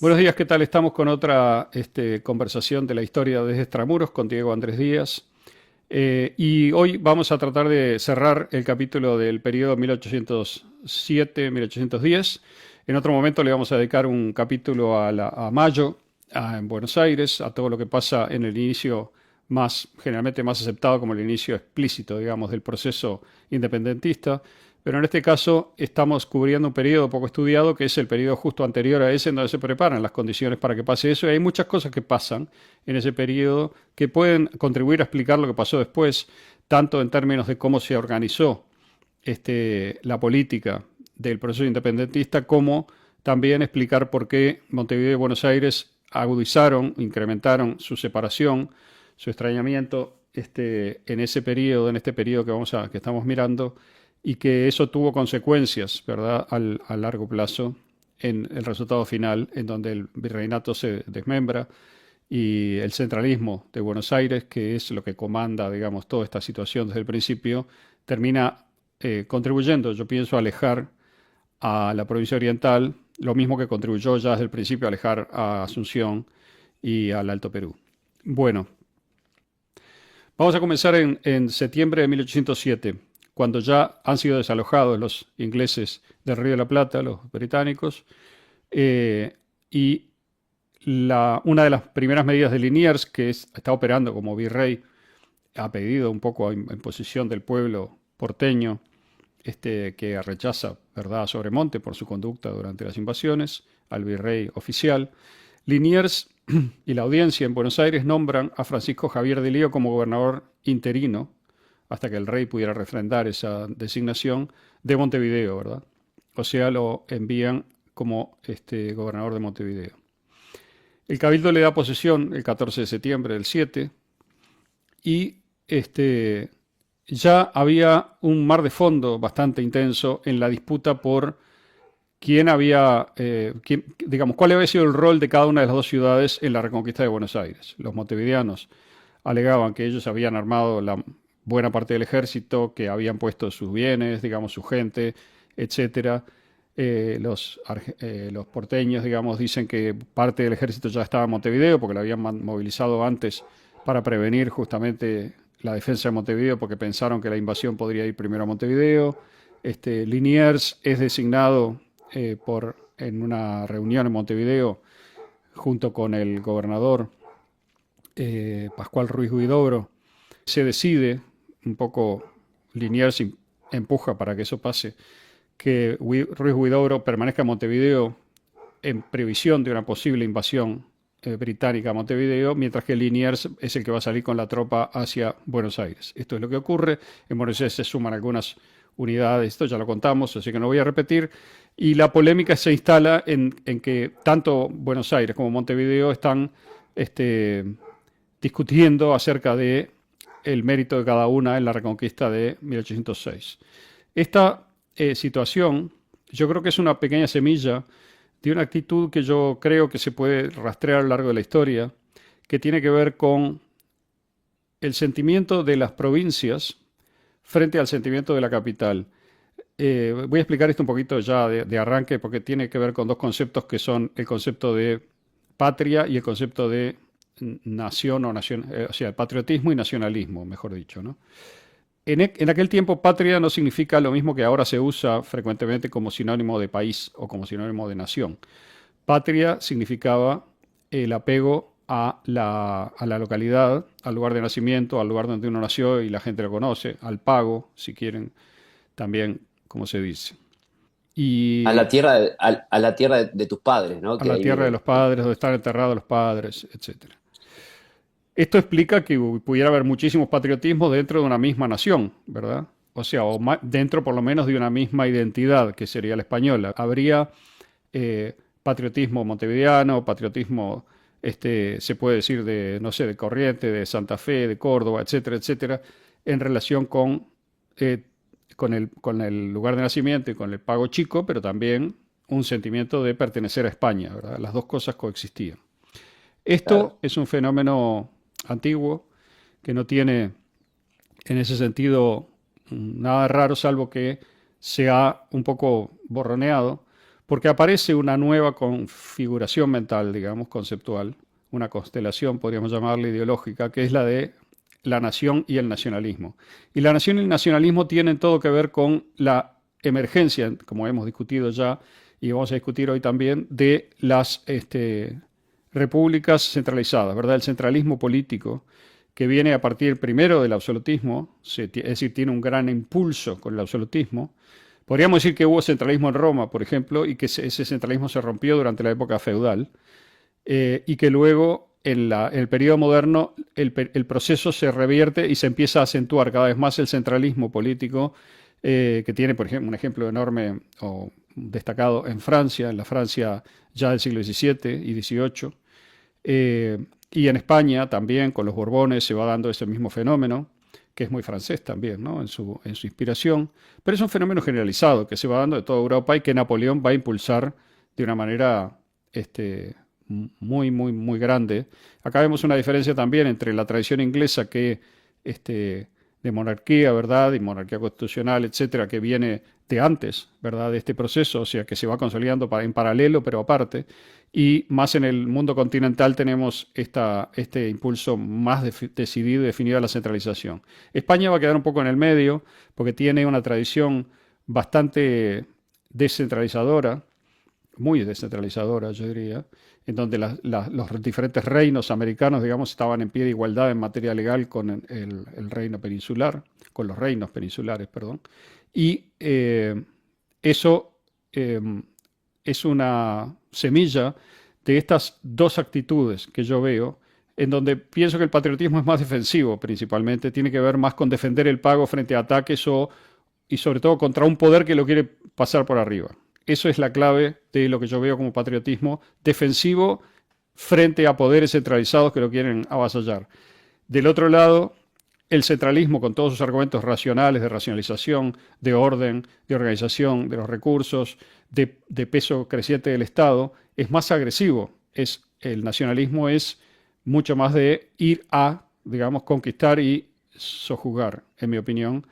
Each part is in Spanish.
Buenos días, ¿qué tal? Estamos con otra conversación de la historia desde Extramuros con Diego Andrés Díaz. Y hoy vamos a tratar de cerrar el capítulo del periodo 1807-1810. En otro momento le vamos a dedicar un capítulo a Mayo, en Buenos Aires, a todo lo que pasa en el inicio generalmente más aceptado como el inicio explícito, digamos, del proceso independentista. Pero en este caso estamos cubriendo un periodo poco estudiado, que es el periodo justo anterior a ese, en donde se preparan las condiciones para que pase eso. Y hay muchas cosas que pasan en ese periodo que pueden contribuir a explicar lo que pasó después, tanto en términos de cómo se organizó la política del proceso independentista, como también explicar por qué Montevideo y Buenos Aires agudizaron, incrementaron su separación, su extrañamiento en ese periodo, en este periodo que estamos mirando, y que eso tuvo consecuencias, ¿verdad?, a largo plazo en el resultado final, en donde el virreinato se desmembra y el centralismo de Buenos Aires, que es lo que comanda, digamos, toda esta situación desde el principio, termina contribuyendo, yo pienso, a alejar a la provincia oriental, lo mismo que contribuyó ya desde el principio a alejar a Asunción y al Alto Perú. Bueno, vamos a comenzar en septiembre de 1807, cuando ya han sido desalojados los ingleses del Río de la Plata, los británicos, y una de las primeras medidas de Liniers, está operando como virrey, ha pedido un poco en posición del pueblo porteño, que rechaza, ¿verdad?, a Sobremonte por su conducta durante las invasiones, al virrey oficial. Liniers y la audiencia en Buenos Aires nombran a Francisco Javier de Lío como gobernador interino, hasta que el rey pudiera refrendar esa designación, de Montevideo, ¿verdad? O sea, lo envían como gobernador de Montevideo. El cabildo le da posesión el 14 de septiembre del 7 y ya había un mar de fondo bastante intenso en la disputa por digamos, cuál había sido el rol de cada una de las dos ciudades en la reconquista de Buenos Aires. Los montevideanos alegaban que ellos habían armado la buena parte del ejército, que habían puesto sus bienes, digamos, su gente, etcétera. Los porteños, digamos, dicen que parte del ejército ya estaba en Montevideo porque lo habían movilizado antes para prevenir justamente la defensa de Montevideo, porque pensaron que la invasión podría ir primero a Montevideo. Liniers es designado en una reunión en Montevideo junto con el gobernador Pascual Ruiz Huidobro. Se decide, un poco Liniers empuja para que eso pase, que Ruiz Huidobro permanezca en Montevideo en previsión de una posible invasión británica a Montevideo, mientras que Liniers es el que va a salir con la tropa hacia Buenos Aires. Esto es lo que ocurre. En Buenos Aires se suman algunas unidades, esto ya lo contamos, así que no voy a repetir. Y la polémica se instala en que tanto Buenos Aires como Montevideo están discutiendo acerca de el mérito de cada una en la reconquista de 1806. Esta situación yo creo que es una pequeña semilla de una actitud que yo creo que se puede rastrear a lo largo de la historia, que tiene que ver con el sentimiento de las provincias frente al sentimiento de la capital. Voy a explicar esto un poquito ya de arranque porque tiene que ver con dos conceptos que son el concepto de patria y el concepto de nación o sea, el patriotismo y nacionalismo, mejor dicho, ¿no? En aquel tiempo, patria no significa lo mismo que ahora se usa frecuentemente como sinónimo de país o como sinónimo de nación. Patria significaba el apego a la localidad, al lugar de nacimiento, al lugar donde uno nació y la gente lo conoce, al pago, si quieren, también, como se dice. A Y la tierra, a la tierra de tus padres, ¿no? a Que la ahí tierra de viene. los padres, donde están enterrados los padres, etcétera. Esto explica que pudiera haber muchísimos patriotismos dentro de una misma nación, ¿verdad? O sea, dentro por lo menos de una misma identidad, que sería la española. Habría patriotismo montevideano, patriotismo, se puede decir de, no sé, de Corrientes, de Santa Fe, de Córdoba, etcétera, etcétera, en relación eh, con el lugar de nacimiento y con el pago chico, pero también un sentimiento de pertenecer a España, ¿verdad? Las dos cosas coexistían. Claro. Esto es un fenómeno antiguo que no tiene en ese sentido nada raro, salvo que se ha un poco borroneado porque aparece una nueva configuración mental, digamos, conceptual, una constelación, podríamos llamarla ideológica, que es la de la nación y el nacionalismo. Y la nación y el nacionalismo tienen todo que ver con la emergencia, como hemos discutido ya y vamos a discutir hoy también, de las repúblicas centralizadas, ¿verdad? El centralismo político que viene a partir primero del absolutismo, es decir, tiene un gran impulso con el absolutismo. Podríamos decir que hubo centralismo en Roma, por ejemplo, y que ese centralismo se rompió durante la época feudal, y que luego en el periodo moderno el proceso se revierte y se empieza a acentuar cada vez más el centralismo político, que tiene, por ejemplo, un ejemplo enorme o destacado en Francia, en la Francia ya del siglo XVII y XVIII. Y en España también, con los Borbones, se va dando ese mismo fenómeno, que es muy francés también, ¿no? En su inspiración, pero es un fenómeno generalizado que se va dando de toda Europa y que Napoleón va a impulsar de una manera muy, muy, muy grande. Acá vemos una diferencia también entre la tradición inglesa de monarquía, ¿verdad? Y monarquía constitucional, etcétera, que viene de antes, ¿verdad? De este proceso, o sea, que se va consolidando en paralelo, pero aparte. Y más en el mundo continental tenemos este impulso más decidido y definido a la centralización. España va a quedar un poco en el medio, porque tiene una tradición bastante descentralizadora, muy descentralizadora, yo diría, en donde los diferentes reinos americanos, digamos, estaban en pie de igualdad en materia legal con el reino peninsular, con los reinos peninsulares, perdón. Y eso es una semilla de estas dos actitudes que yo veo, en donde pienso que el patriotismo es más defensivo principalmente, tiene que ver más con defender el pago frente a ataques y sobre todo contra un poder que lo quiere pasar por arriba. Eso es la clave de lo que yo veo como patriotismo defensivo frente a poderes centralizados que lo quieren avasallar. Del otro lado, el centralismo con todos sus argumentos racionales de racionalización, de orden, de organización de los recursos, de peso creciente del Estado, es más agresivo. El nacionalismo es mucho más de ir a, digamos, conquistar y sojuzgar, en mi opinión,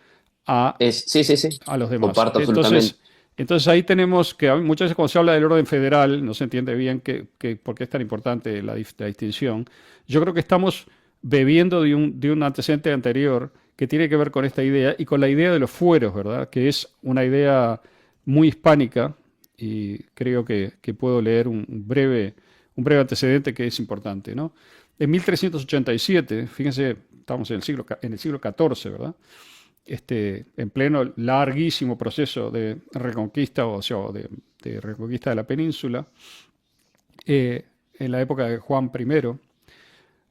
a, Sí, sí, sí, a los demás. comparto absolutamente. Entonces ahí tenemos que muchas veces cuando se habla del orden federal no se entiende bien por qué es tan importante la distinción. Yo creo que estamos bebiendo de un antecedente anterior que tiene que ver con esta idea y con la idea de los fueros, ¿verdad? Que es una idea muy hispánica y creo que puedo leer un breve antecedente que es importante, ¿no? En 1387, fíjense, estamos en el siglo XIV, ¿verdad? En pleno larguísimo proceso de reconquista, o sea, de reconquista de la península, en la época de Juan I,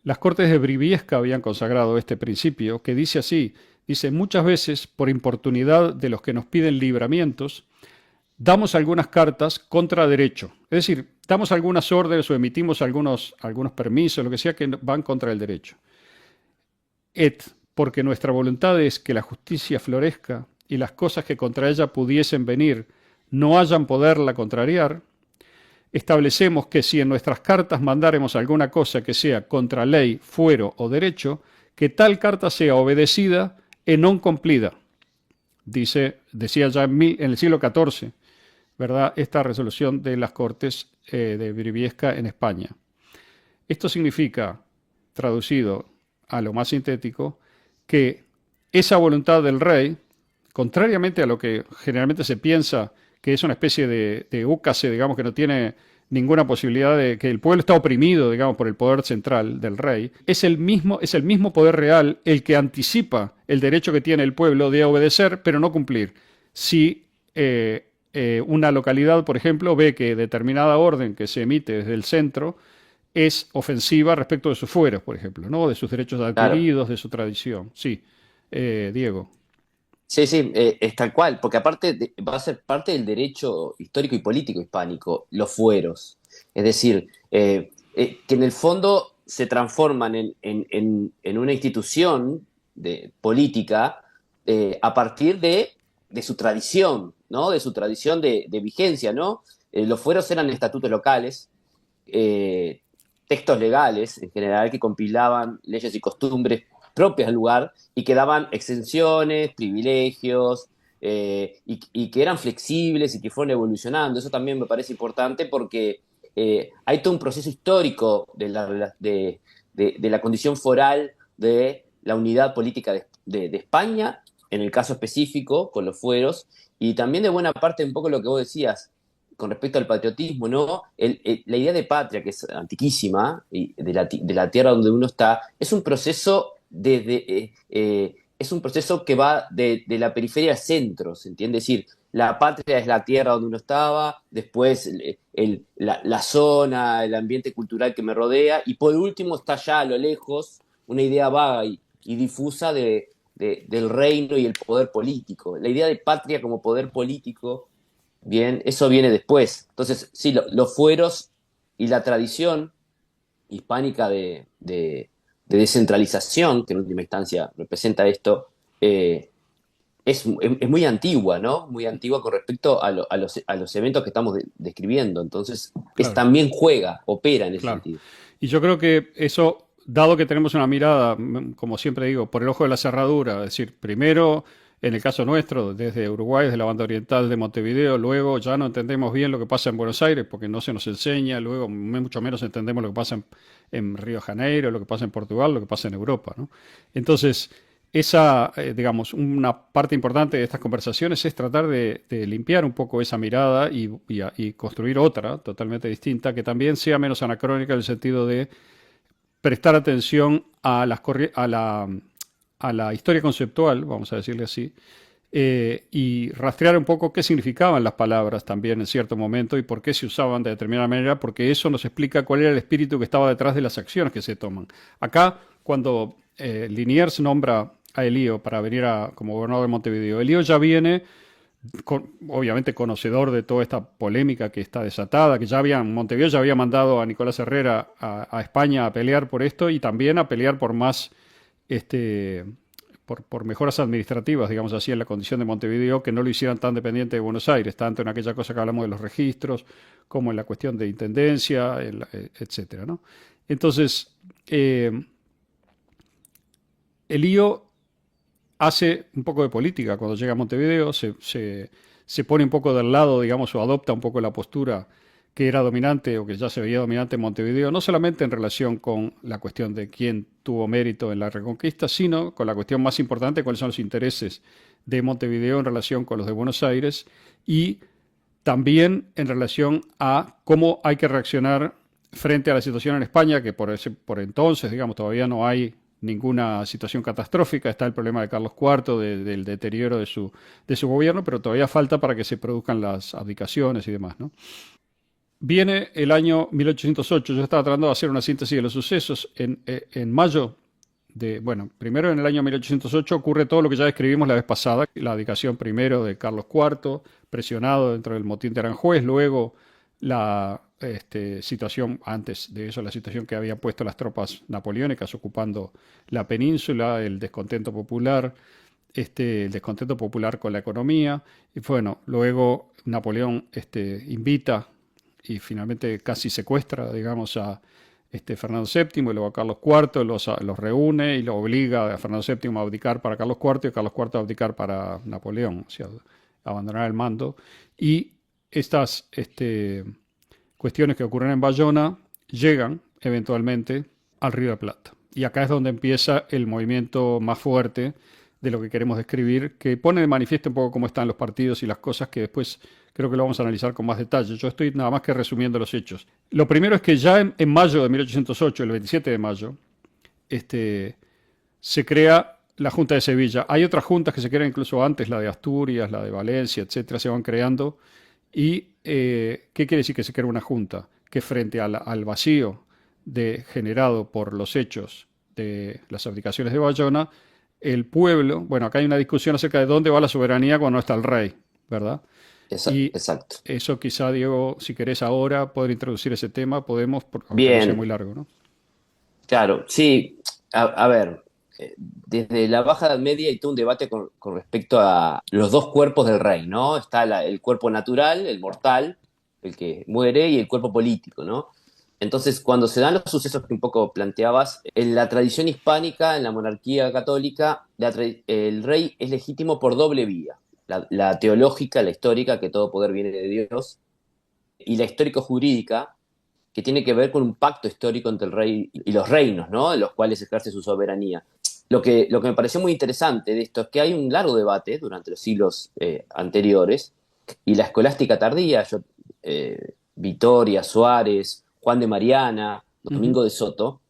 las Cortes de Briviesca habían consagrado este principio que dice así, dice, muchas veces, por importunidad de los que nos piden libramientos, damos algunas cartas contra derecho, es decir, damos algunas órdenes o emitimos algunos permisos, lo que sea, que van contra el derecho. Porque nuestra voluntad es que la justicia florezca y las cosas que contra ella pudiesen venir no hayan poderla contrariar, establecemos que si en nuestras cartas mandáremos alguna cosa que sea contra ley, fuero o derecho, que tal carta sea obedecida e non cumplida. Decía ya en el siglo XIV, ¿verdad? Esta resolución de las Cortes de Briviesca en España. Esto significa, traducido a lo más sintético, que esa voluntad del rey, contrariamente a lo que generalmente se piensa que es una especie de úcase, digamos, que no tiene ninguna posibilidad de que el pueblo está oprimido, digamos, por el poder central del rey, es el mismo poder real el que anticipa el derecho que tiene el pueblo de obedecer, pero no cumplir. Si una localidad, por ejemplo, ve que determinada orden que se emite desde el centro es ofensiva respecto de sus fueros, por ejemplo, ¿no? De sus derechos Claro. adquiridos, de su tradición. Sí, Diego. Sí, sí, es tal cual, porque aparte va a ser parte del derecho histórico y político hispánico, los fueros. Es decir, que en el fondo se transforman en una institución política a partir de su tradición, ¿no? De su tradición de vigencia, ¿no? Los fueros eran estatutos locales, eh, textos legales en general que compilaban leyes y costumbres propias del lugar y que daban exenciones, privilegios, y que eran flexibles y que fueron evolucionando. Eso también me parece importante porque hay todo un proceso histórico de la condición foral de la unidad política de España, en el caso específico, con los fueros, y también de buena parte un poco lo que vos decías con respecto al patriotismo, ¿no? La idea de patria, que es antiquísima, y de la tierra donde uno está, es un proceso es un proceso que va de la periferia al centro, ¿se entiende? Es decir, la patria es la tierra donde uno estaba, después la zona, el ambiente cultural que me rodea, y por último está ya a lo lejos una idea vaga y difusa del reino y el poder político. La idea de patria como poder político, bien, eso viene después. Entonces, sí, los fueros y la tradición hispánica de descentralización, que en última instancia representa esto, es muy antigua, ¿no? Muy antigua con respecto a los eventos que estamos describiendo. Entonces, Claro, también juega, opera en ese claro. sentido. Y yo creo que eso, dado que tenemos una mirada, como siempre digo, por el ojo de la cerradura, es decir, primero, en el caso nuestro, desde Uruguay, desde la banda oriental de Montevideo, luego ya no entendemos bien lo que pasa en Buenos Aires porque no se nos enseña, luego mucho menos entendemos lo que pasa en Río de Janeiro, lo que pasa en Portugal, lo que pasa en Europa, ¿no? Entonces, esa, digamos, una parte importante de estas conversaciones es tratar de limpiar un poco esa mirada y construir otra totalmente distinta que también sea menos anacrónica en el sentido de prestar atención a, a la historia conceptual, vamos a decirle así, y rastrear un poco qué significaban las palabras también en cierto momento y por qué se usaban de determinada manera, porque eso nos explica cuál era el espíritu que estaba detrás de las acciones que se toman. Acá, cuando Liniers nombra a Elío para venir como gobernador de Montevideo, Elío ya viene obviamente conocedor de toda esta polémica que está desatada, que ya Montevideo ya había mandado a Nicolás Herrera a España a pelear por esto y también a pelear por más, este, por mejoras administrativas, digamos así, en la condición de Montevideo, que no lo hicieran tan dependiente de Buenos Aires, tanto en aquella cosa que hablamos de los registros, como en la cuestión de intendencia, etcétera, ¿no? Entonces, el lío hace un poco de política cuando llega a Montevideo, se pone un poco del lado, digamos, o adopta un poco la postura que era dominante o que ya se veía dominante en Montevideo, no solamente en relación con la cuestión de quién tuvo mérito en la reconquista, sino con la cuestión más importante, cuáles son los intereses de Montevideo en relación con los de Buenos Aires y también en relación a cómo hay que reaccionar frente a la situación en España, que por entonces, digamos, todavía no hay ninguna situación catastrófica, está el problema de Carlos IV, del deterioro de su gobierno, pero todavía falta para que se produzcan las abdicaciones y demás, ¿no? Viene el año 1808, yo estaba tratando de hacer una síntesis de los sucesos, en mayo bueno, primero en el año 1808 ocurre todo lo que ya describimos la vez pasada, la abdicación primero de Carlos IV, presionado dentro del motín de Aranjuez, luego la situación, antes de eso, la situación que habían puesto las tropas napoleónicas ocupando la península, el descontento popular, el descontento popular con la economía, y bueno, luego Napoleón invita y finalmente casi secuestra, digamos, a Fernando VII y luego a Carlos IV, los reúne y lo obliga a Fernando VII a abdicar para Carlos IV y Carlos IV a abdicar para Napoleón, o sea, abandonar el mando. Y estas cuestiones que ocurren en Bayona llegan eventualmente al Río de la Plata. Y acá es donde empieza el movimiento más fuerte de lo que queremos describir, que pone de manifiesto un poco cómo están los partidos y las cosas que después creo que lo vamos a analizar con más detalle. Yo estoy nada más que resumiendo los hechos. Lo primero es que ya en mayo de 1808, el 27 de mayo, se crea la Junta de Sevilla. Hay otras juntas que se crean incluso antes, la de Asturias, la de Valencia, etcétera, se van creando. ¿Y qué quiere decir que se crea una junta? Que frente al vacío generado por los hechos de las abdicaciones de Bayona, el pueblo, bueno, acá hay una discusión acerca de dónde va la soberanía cuando no está el rey, ¿verdad? Y Exacto. eso quizá, Diego, si querés ahora poder introducir ese tema, podemos, aunque no sea Bien, muy largo, ¿no? claro, sí. A ver, desde la Baja Edad Media hay todo un debate con respecto a los dos cuerpos del rey, ¿no? Está el cuerpo natural, el mortal, el que muere, y el cuerpo político, ¿no? Entonces, cuando se dan los sucesos que un poco planteabas, en la tradición hispánica, en la monarquía católica, el rey es legítimo por doble vía. la teológica, la histórica, que todo poder viene de Dios, y la histórico-jurídica, que tiene que ver con un pacto histórico entre el rey y los reinos, ¿no? En los cuales ejerce su soberanía. Lo que me pareció muy interesante de esto es que hay un largo debate durante los siglos anteriores, y la escolástica tardía, Vitoria, Suárez, Juan de Mariana, Ujú. Domingo de Soto,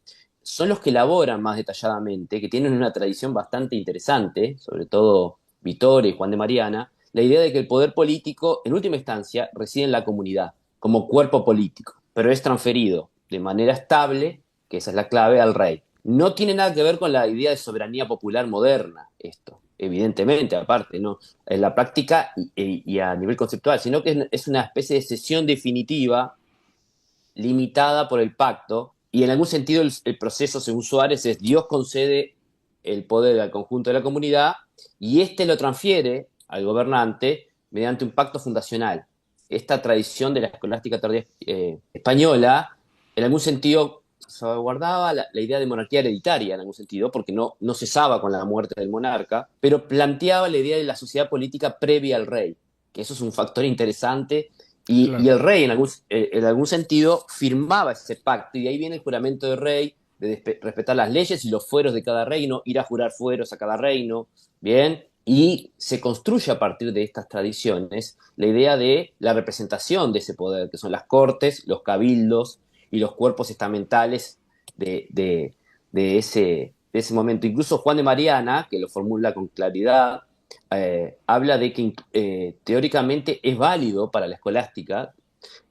son los que elaboran más detalladamente, que tienen una tradición bastante interesante, sobre todo Vitoria y Juan de Mariana, la idea de que el poder político, en última instancia, reside en la comunidad, como cuerpo político, pero es transferido de manera estable, que esa es la clave, al rey. No tiene nada que ver con la idea de soberanía popular moderna, esto, evidentemente, aparte, ¿no? En la práctica y a nivel conceptual, sino que es una especie de cesión definitiva limitada por el pacto, y en algún sentido el proceso, según Suárez, es Dios concede el poder al conjunto de la comunidad y éste lo transfiere al gobernante mediante un pacto fundacional. Esta tradición de la escolástica tardía española, en algún sentido, salvaguardaba la idea de monarquía hereditaria, en algún sentido, porque no cesaba con la muerte del monarca, pero planteaba la idea de la sociedad política previa al rey, que eso es un factor interesante y Claro. el rey, en algún sentido, firmaba ese pacto, y de ahí viene el juramento de rey, de respetar las leyes y los fueros de cada reino, ir a jurar fueros a cada reino, ¿bien? Y se construye a partir de estas tradiciones la idea de la representación de ese poder, que son las cortes, los cabildos y los cuerpos estamentales de, de, de ese momento. Incluso Juan de Mariana, que lo formula con claridad, habla de que teóricamente es válido para la escolástica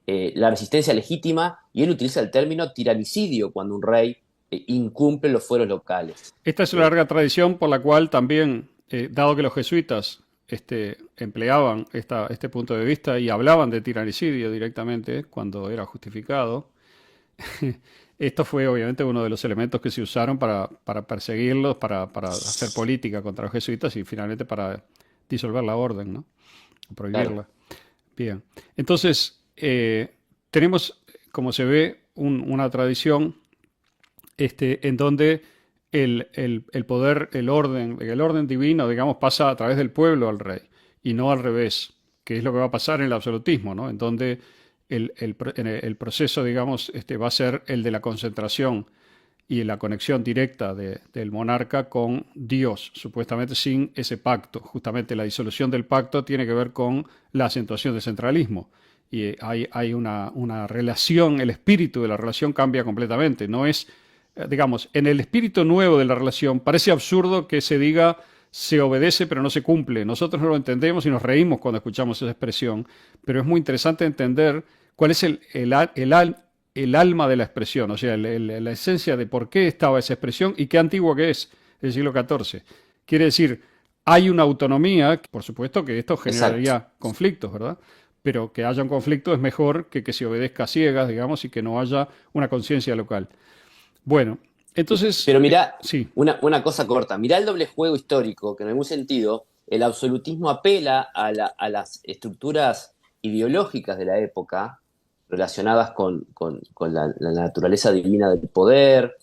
la resistencia legítima, y él utiliza el término tiranicidio cuando un rey incumple los fueros locales. Esta es una larga tradición por la cual también, dado que los jesuitas empleaban este punto de vista y hablaban de tiranicidio directamente cuando era justificado, esto fue obviamente uno de los elementos que se usaron para perseguirlos, para hacer política contra los jesuitas y finalmente para disolver la orden, ¿no? Claro, Prohibirla. Bien. Entonces, tenemos, como se ve, una tradición en donde el poder, el orden divino, digamos, pasa a través del pueblo al rey y no al revés, que es lo que va a pasar en el absolutismo, ¿no? En donde el proceso, digamos, va a ser el de la concentración y la conexión directa del monarca con Dios, supuestamente sin ese pacto. Justamente la disolución del pacto tiene que ver con la acentuación del centralismo. Y hay una relación, el espíritu de la relación cambia completamente. No es, digamos, en el espíritu nuevo de la relación, parece absurdo que se diga se obedece pero no se cumple. Nosotros no lo entendemos y nos reímos cuando escuchamos esa expresión, pero es muy interesante entender cuál es el alma de la expresión, o sea, la esencia de por qué estaba esa expresión y qué antiguo que es, del siglo XIV. Quiere decir, hay una autonomía, por supuesto que esto exacto. generaría conflictos, ¿verdad? Pero que haya un conflicto es mejor que se obedezca a ciegas, digamos, y que no haya una conciencia local. Bueno, entonces, Pero mirá, sí, una cosa corta, mirá el doble juego histórico, que en algún sentido el absolutismo apela a las estructuras ideológicas de la época relacionadas con la naturaleza divina del poder,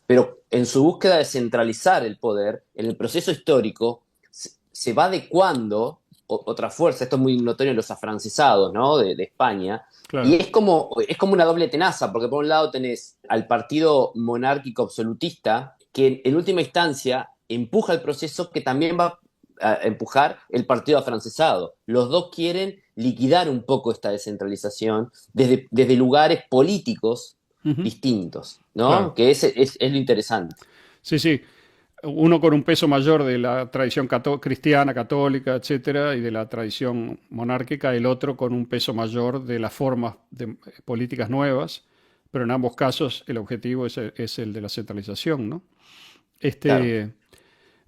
pero en su búsqueda de centralizar el poder, en el proceso histórico se va adecuando otra fuerza. Esto es muy notorio en los afrancesados, ¿no? de España, y claro. es como una doble tenaza, porque por un lado tenés al partido monárquico absolutista, que en última instancia empuja el proceso que también va a empujar el partido afrancesado. Los dos quieren liquidar un poco esta descentralización desde lugares políticos Ujú, distintos, claro. ¿no? Que es lo interesante. Sí, sí. Uno con un peso mayor de la tradición cristiana, católica, etcétera, y de la tradición monárquica, el otro con un peso mayor de las formas de políticas nuevas, pero en ambos casos el objetivo es el de la centralización, ¿no? Claro. Este,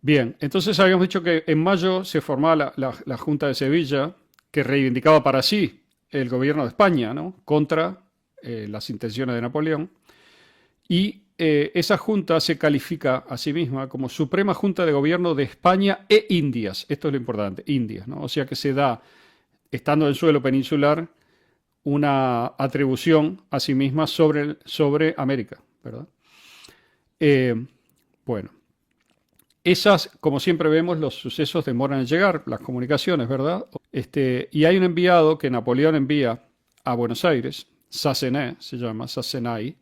bien, entonces habíamos dicho que en mayo se formaba la Junta de Sevilla, que reivindicaba para sí el gobierno de España, ¿no? Contra las intenciones de Napoleón. Y esa junta se califica a sí misma como Suprema Junta de Gobierno de España e Indias. Esto es lo importante, Indias, ¿no? O sea que se da, estando en suelo peninsular, una atribución a sí misma sobre América, ¿verdad? Eh, bueno, Esas, como siempre vemos, los sucesos demoran en llegar, las comunicaciones, ¿verdad? Y hay un enviado que Napoleón envía a Buenos Aires, Sassenet, se llama Sassenay,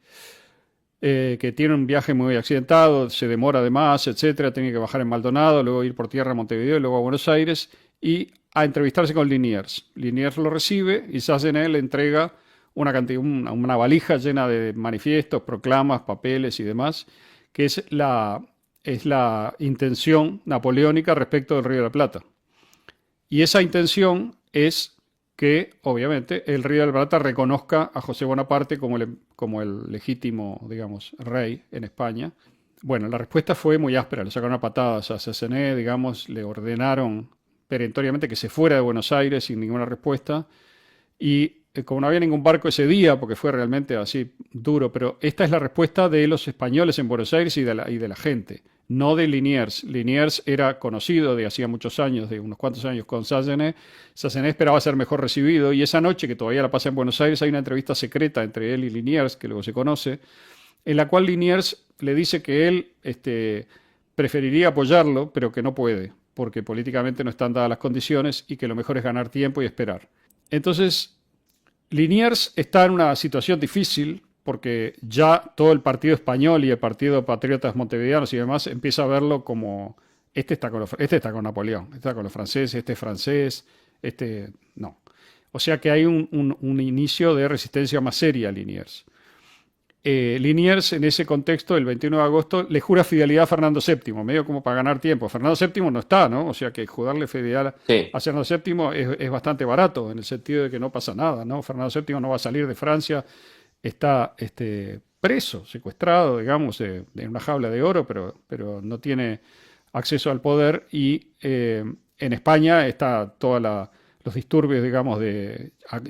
que tiene un viaje muy accidentado, se demora de más, etcétera, tiene que bajar en Maldonado, luego ir por tierra a Montevideo y luego a Buenos Aires y a entrevistarse con Liniers. Liniers lo recibe y Sassenet le entrega una valija llena de manifiestos, proclamas, papeles y demás, que es la intención napoleónica respecto del Río de la Plata. Y esa intención es que, obviamente, el Río de la Plata reconozca a José Bonaparte como el legítimo, digamos, rey en España. Bueno, la respuesta fue muy áspera, le sacaron a patadas a Sassenet, digamos, le ordenaron perentoriamente que se fuera de Buenos Aires sin ninguna respuesta. Y como no había ningún barco ese día, porque fue realmente así duro, pero esta es la respuesta de los españoles en Buenos Aires y de la gente, no de Liniers. Liniers era conocido de hacía muchos años, de unos cuantos años con Sassenet. Sassenet esperaba ser mejor recibido y esa noche, que todavía la pasa en Buenos Aires, hay una entrevista secreta entre él y Liniers, que luego se conoce, en la cual Liniers le dice que él preferiría apoyarlo, pero que no puede, porque políticamente no están dadas las condiciones y que lo mejor es ganar tiempo y esperar. Entonces, Liniers está en una situación difícil porque ya todo el partido español y el partido de patriotas montevideanos y demás empieza a verlo como este está con Napoleón, este está con los franceses, este es francés, este no. O sea que hay un inicio de resistencia más seria a Liniers. Liniers, en ese contexto, el 21 de agosto, le jura fidelidad a Fernando VII, medio como para ganar tiempo. Fernando VII no está, ¿no? O sea que jurarle fidelidad Sí. a Fernando VII es bastante barato, en el sentido de que no pasa nada, ¿no? Fernando VII no va a salir de Francia, está preso, secuestrado, digamos, en una jaula de oro, pero no tiene acceso al poder y en España está los disturbios, digamos,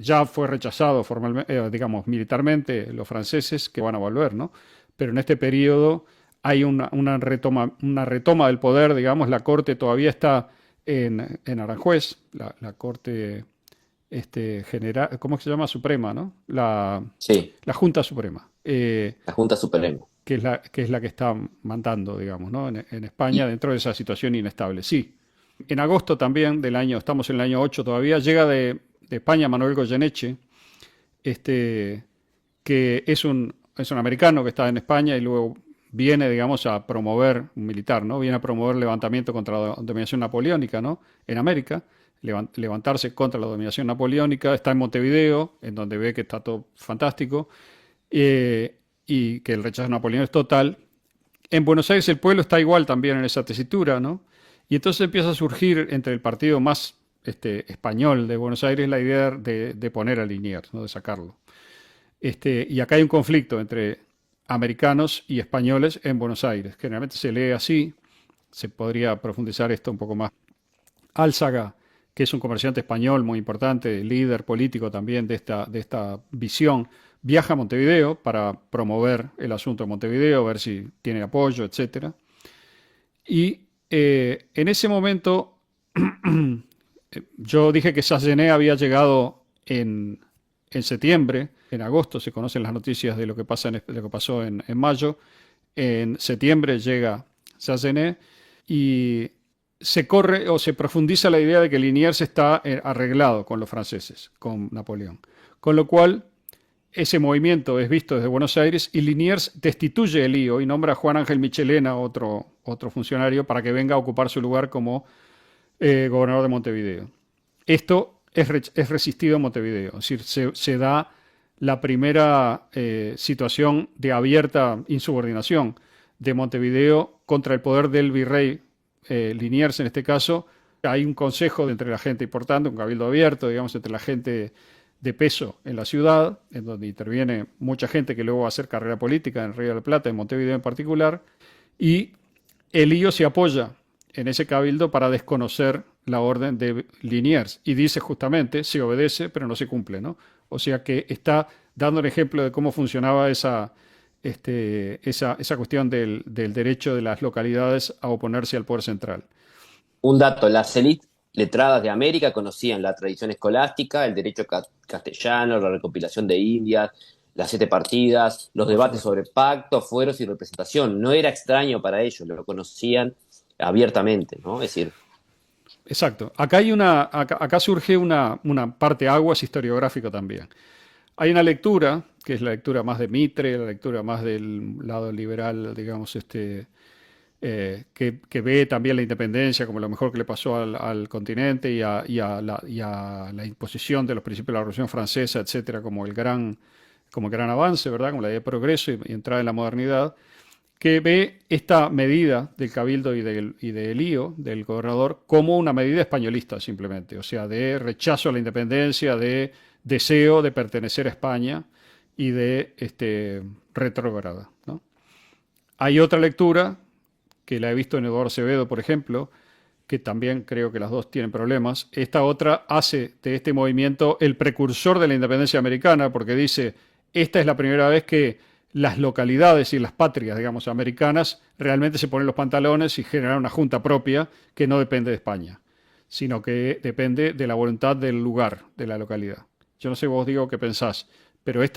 ya fue rechazado formalmente, digamos, militarmente los franceses que van a volver, ¿no? Pero en este periodo hay una retoma del poder, digamos, la corte todavía está en Aranjuez, la corte general, ¿cómo se llama? Suprema, ¿no? Sí, La Junta Suprema, la Junta Suprema. que es la que está mandando, digamos, ¿no? En España Y, dentro de esa situación inestable. Sí, en agosto también del año, estamos en el año 8 todavía, llega de España Manuel Goyeneche, este, que es un americano que está en España y luego viene, digamos, a promover, un militar, ¿no? Viene a promover el levantamiento contra la dominación napoleónica, ¿no? En América, levantarse contra la dominación napoleónica, está en Montevideo, en donde ve que está todo fantástico, y que el rechazo a Napoleón es total. En Buenos Aires el pueblo está igual también en esa tesitura, ¿no? Y entonces empieza a surgir entre el partido más español de Buenos Aires la idea de poner a Liniers, ¿no? De sacarlo. Y acá hay un conflicto entre americanos y españoles en Buenos Aires. Generalmente se lee así, se podría profundizar esto un poco más. Álzaga, que es un comerciante español muy importante, líder político también de esta visión, viaja a Montevideo para promover el asunto de Montevideo, ver si tiene apoyo, etcétera. Y en ese momento yo dije que Sassenet había llegado en septiembre, en agosto se conocen las noticias de lo que pasó en mayo, en septiembre llega Sassenet y se corre o se profundiza la idea de que Liniers está arreglado con los franceses, con Napoleón. Con lo cual, ese movimiento es visto desde Buenos Aires y Liniers destituye el lío y nombra a Juan Ángel Michelena, otro funcionario, para que venga a ocupar su lugar como gobernador de Montevideo. Esto es resistido en Montevideo, es decir, se da la primera situación de abierta insubordinación de Montevideo contra el poder del virrey Liniers en este caso. Hay un consejo entre la gente importante, un cabildo abierto, digamos, entre la gente de peso en la ciudad, en donde interviene mucha gente que luego va a hacer carrera política en Río de la Plata, en Montevideo en particular, y el lío se apoya en ese cabildo para desconocer la orden de Liniers y dice justamente, se obedece pero no se cumple, ¿no? O sea que está dando el ejemplo de cómo funcionaba esa cuestión del derecho de las localidades a oponerse al poder central. un dato, las élites letradas de América conocían la tradición escolástica, el derecho castellano, la recopilación de Indias, las siete partidas, los Por debates supuesto. sobre pactos, fueros y representación. No era extraño para ellos, lo conocían abiertamente, ¿no? Es decir, Exacto. Acá surge una parte aguas historiográfico también. Hay una lectura, que es la lectura más de Mitre, la lectura más del lado liberal, digamos, que ve también la independencia como lo mejor que le pasó al continente y a la imposición de los principios de la Revolución Francesa, etcétera, como el gran avance, ¿verdad? Como la idea de progreso y entrada en la modernidad, que ve esta medida del Cabildo y de Elío, del gobernador, como una medida españolista simplemente, o sea, de rechazo a la independencia, de deseo de pertenecer a España y de retrógrada, ¿no? Hay otra lectura, que la he visto en Eduardo Acevedo, por ejemplo, que también creo que las dos tienen problemas. Esta otra hace de este movimiento el precursor de la independencia americana, porque dice, esta es la primera vez que las localidades y las patrias, digamos, americanas, realmente se ponen los pantalones y generan una junta propia que no depende de España, sino que depende de la voluntad del lugar, de la localidad. Yo no sé vos, digo, qué pensás, pero es,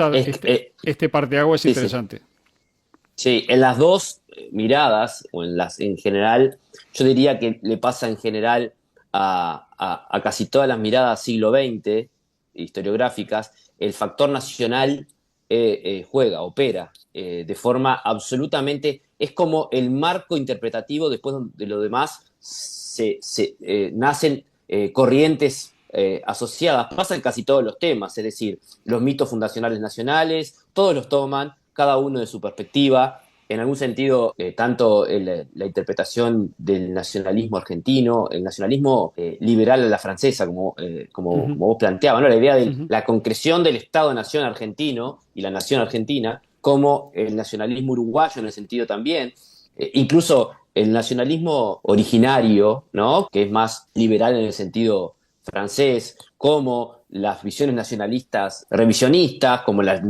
este parteaguas es sí, sí. interesante. Sí, en las dos miradas, o en general, yo diría que le pasa en general a casi todas las miradas siglo XX, historiográficas, el factor nacional juega, opera, de forma absolutamente, es como el marco interpretativo, después de lo demás nacen corrientes asociadas, pasa en casi todos los temas, es decir, los mitos fundacionales nacionales, todos los toman, cada uno de su perspectiva. En algún sentido, tanto la interpretación del nacionalismo argentino, el nacionalismo liberal a la francesa, Ujú, como vos planteabas, ¿no? La idea de ujú, la concreción del Estado-nación argentino y la nación argentina, como el nacionalismo uruguayo en el sentido también, incluso el nacionalismo originario, ¿no? Que es más liberal en el sentido francés, como las visiones nacionalistas revisionistas, como las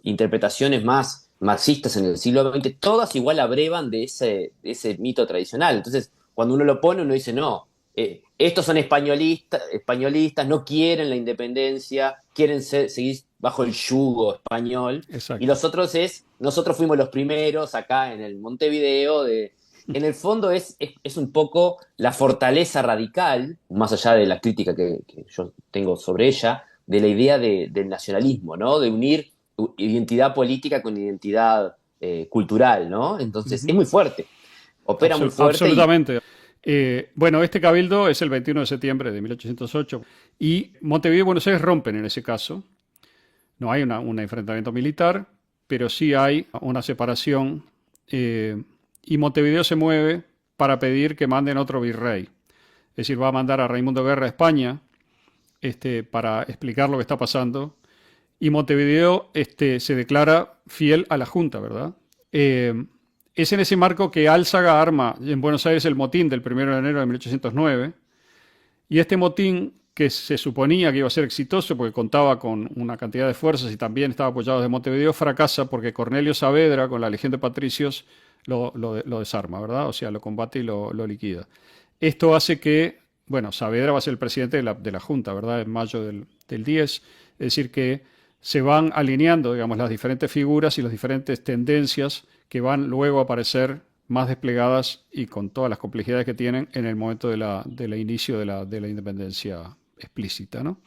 interpretaciones más marxistas en el siglo XX, todas igual abrevan de ese mito tradicional. Entonces, cuando uno lo pone, uno dice, no, estos son españolistas, no quieren la independencia, quieren seguir bajo el yugo español, y exacto. los otros nosotros fuimos los primeros acá en el Montevideo en el fondo es un poco la fortaleza radical, más allá de la crítica que yo tengo sobre ella, de la idea del nacionalismo, ¿no? De unir identidad política con identidad cultural, ¿no? Entonces es Ujú. muy fuerte, opera muy fuerte y Absolutamente. Bueno, este cabildo es el 21 de septiembre de 1808 y Montevideo y Buenos Aires rompen en ese caso. No hay un enfrentamiento militar, pero sí hay una separación y Montevideo se mueve para pedir que manden otro virrey. Es decir, va a mandar a Raimundo Guerra a España para explicar lo que está pasando y Montevideo se declara fiel a la Junta, ¿verdad? Es en ese marco que Álzaga arma en Buenos Aires el motín del 1 de enero de 1809 y este motín, que se suponía que iba a ser exitoso porque contaba con una cantidad de fuerzas y también estaba apoyado de Montevideo, fracasa porque Cornelio Saavedra, con la legión de patricios, lo desarma, ¿verdad? O sea, lo combate y lo liquida. Esto hace que, bueno, Saavedra va a ser el presidente de la Junta, ¿verdad? En mayo del 10. Es decir, que se van alineando, digamos, las diferentes figuras y las diferentes tendencias que van luego a aparecer más desplegadas y con todas las complejidades que tienen en el momento del inicio de la independencia explícita, ¿no?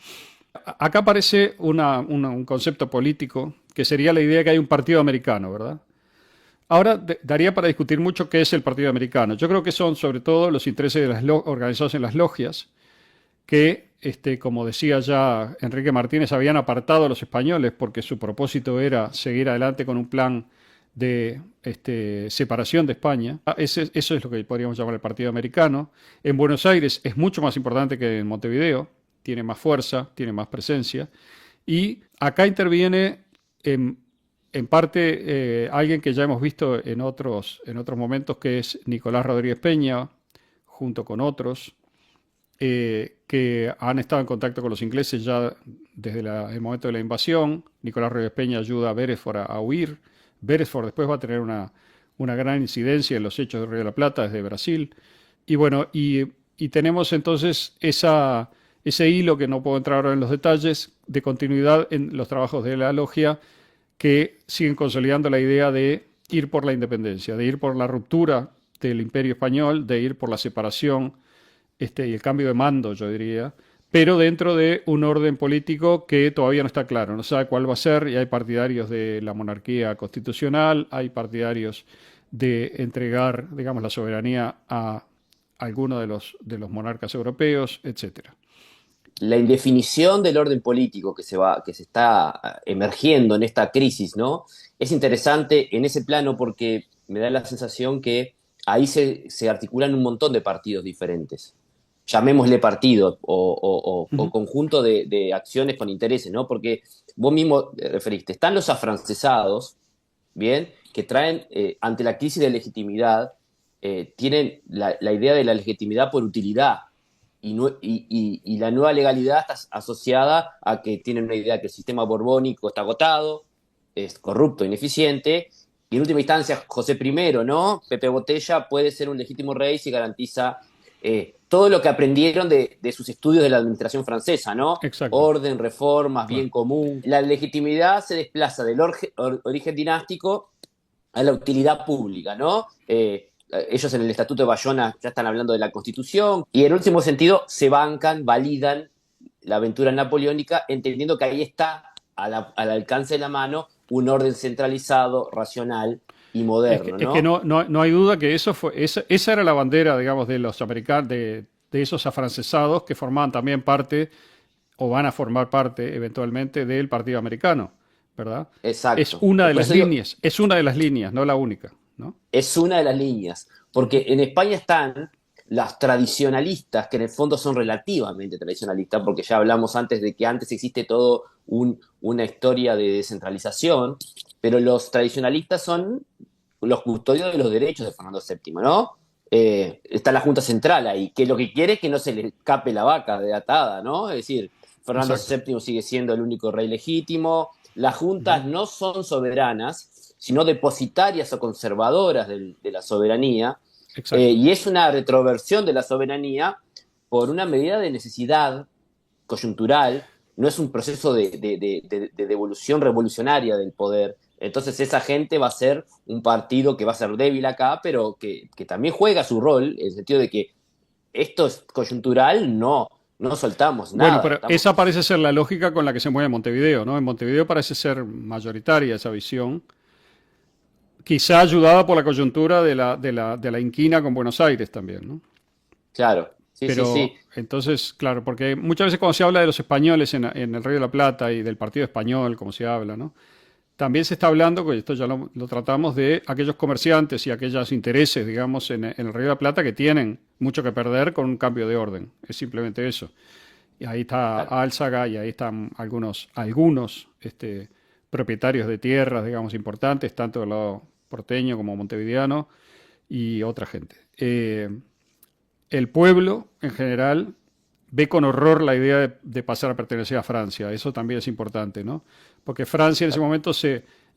Acá aparece un concepto político que sería la idea de que hay un partido americano, ¿verdad? Ahora daría para discutir mucho qué es el partido americano. Yo creo que son sobre todo los intereses de las organizados en las logias, que, como decía ya Enrique Martínez, habían apartado a los españoles porque su propósito era seguir adelante con un plan de separación de España. Eso es lo que podríamos llamar el Partido Americano. En Buenos Aires es mucho más importante que en Montevideo, tiene más fuerza, tiene más presencia. Y acá interviene en parte alguien que ya hemos visto en otros momentos, que es Nicolás Rodríguez Peña, junto con otros que han estado en contacto con los ingleses ya desde el momento de la invasión. Nicolás Rodríguez Peña ayuda a Beresford a huir. Beresford después va a tener una gran incidencia en los hechos de Río de la Plata desde Brasil. Y bueno, y tenemos entonces ese hilo, que no puedo entrar ahora en los detalles, de continuidad en los trabajos de la logia, que siguen consolidando la idea de ir por la independencia, de ir por la ruptura del Imperio Español de ir por la separación y el cambio de mando, yo diría, pero dentro de un orden político que todavía no está claro, no sabe cuál va a ser, y hay partidarios de la monarquía constitucional, hay partidarios de entregar, digamos, la soberanía a alguno de los monarcas europeos, etcétera. La indefinición del orden político que se está emergiendo en esta crisis, ¿no? Es interesante en ese plano porque me da la sensación que ahí se articulan un montón de partidos diferentes. Llamémosle partido o Ujú. conjunto de acciones con intereses, ¿no? Porque vos mismo referiste, están los afrancesados, ¿bien? Que traen, ante la crisis de legitimidad, tienen la idea de la legitimidad por utilidad y la nueva legalidad está asociada a que tienen una idea que el sistema borbónico está agotado, es corrupto, ineficiente, y en última instancia José I, ¿no? Pepe Botella puede ser un legítimo rey si garantiza todo lo que aprendieron de sus estudios de la administración francesa, ¿no? Exacto, Orden, reformas, bien claro. común. La legitimidad se desplaza del origen dinástico a la utilidad pública, ¿no? Ellos en el Estatuto de Bayona ya están hablando de la Constitución y en último sentido se bancan, validan la aventura napoleónica, entendiendo que ahí está al alcance de la mano un orden centralizado, racional y moderno, Es que ¿no? no hay duda que esa era la bandera, digamos, de los americanos, de esos afrancesados que formaban también parte o van a formar parte eventualmente del Partido Americano, ¿verdad? Es Exacto. una de Por las eso digo, líneas, es una de las líneas, no la única, ¿no? es una de las líneas, porque en España están las tradicionalistas, que en el fondo son relativamente tradicionalistas, porque ya hablamos antes de que antes existe todo una historia de descentralización, pero los tradicionalistas son los custodios de los derechos de Fernando VII, ¿no? Está la Junta Central ahí, que lo que quiere es que no se le escape la vaca de atada, ¿no? Es decir, Fernando Exacto. VII sigue siendo el único rey legítimo, las Ujú. juntas no son soberanas, sino depositarias o conservadoras de la soberanía, Exacto. y es una retroversión de la soberanía por una medida de necesidad coyuntural, no es un proceso de devolución revolucionaria del poder. Entonces esa gente va a ser un partido que va a ser débil acá, pero que también juega su rol, en el sentido de que esto es coyuntural, no soltamos Bueno, nada. pero Estamos, esa parece ser la lógica con la que se mueve Montevideo, ¿no? En Montevideo parece ser mayoritaria esa visión, quizá ayudada por la coyuntura de la inquina con Buenos Aires también, ¿no? claro, sí, sí, sí, Pero entonces, claro, porque muchas veces cuando se habla de los españoles en el Río de la Plata y del Partido Español, como se habla, ¿no? También se está hablando, que esto ya lo tratamos, de aquellos comerciantes y aquellos intereses, digamos, en el Río de la Plata que tienen mucho que perder con un cambio de orden. Es simplemente eso. Y ahí está claro. Álzaga y ahí están algunos propietarios de tierras, digamos, importantes, tanto del lado porteño como montevideano y otra gente. El pueblo, en general, ve con horror la idea de pasar a pertenecer a Francia. Eso también es importante, ¿no? Porque Francia en ese momento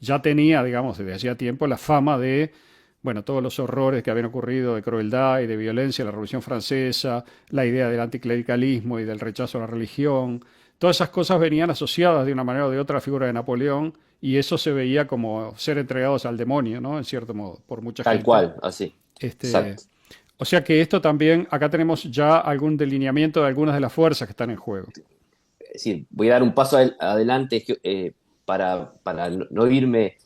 ya tenía, digamos, desde hacía tiempo la fama de, bueno, todos los horrores que habían ocurrido de crueldad y de violencia en la Revolución Francesa, la idea del anticlericalismo y del rechazo a la religión. Todas esas cosas venían asociadas de una manera o de otra a la figura de Napoleón y eso se veía como ser entregados al demonio, ¿no? En cierto modo, por mucha Tal gente. cual, así, Este, exacto. o sea que esto también, acá tenemos ya algún delineamiento de algunas de las fuerzas que están en juego. Es decir, voy a dar un paso adelante para no irme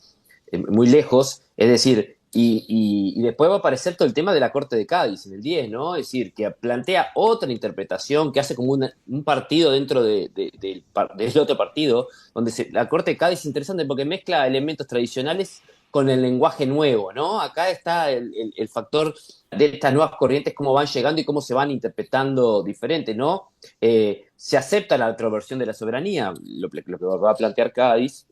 muy lejos, es decir, y después va a aparecer todo el tema de la Corte de Cádiz en el 10, ¿no? Es decir, que plantea otra interpretación, que hace como un partido dentro del otro partido, donde la Corte de Cádiz es interesante porque mezcla elementos tradicionales con el lenguaje nuevo, ¿no? Acá está el factor de estas nuevas corrientes, cómo van llegando y cómo se van interpretando diferente, ¿no? Se acepta la retroversión de la soberanía, lo que va a plantear Cádiz,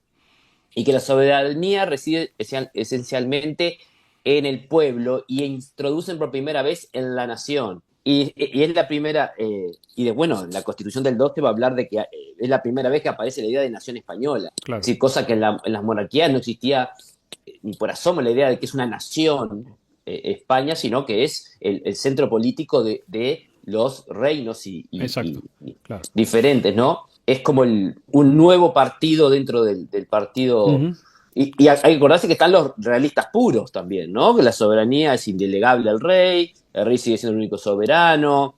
y que la soberanía reside esencialmente en el pueblo y introducen por primera vez en la nación. Y es la primera, bueno, la Constitución del 12 va a hablar de que es la primera vez que aparece la idea de nación española. Es Claro, decir, cosa que en las monarquías no existía ni por asomo la idea de que es una nación España, sino que es el centro político de los reinos exacto, claro. diferentes, ¿no? Es como un nuevo partido dentro del partido Ujú. Y hay que acordarse que están los realistas puros también, ¿no? Que la soberanía es indelegable al rey, el rey sigue siendo el único soberano,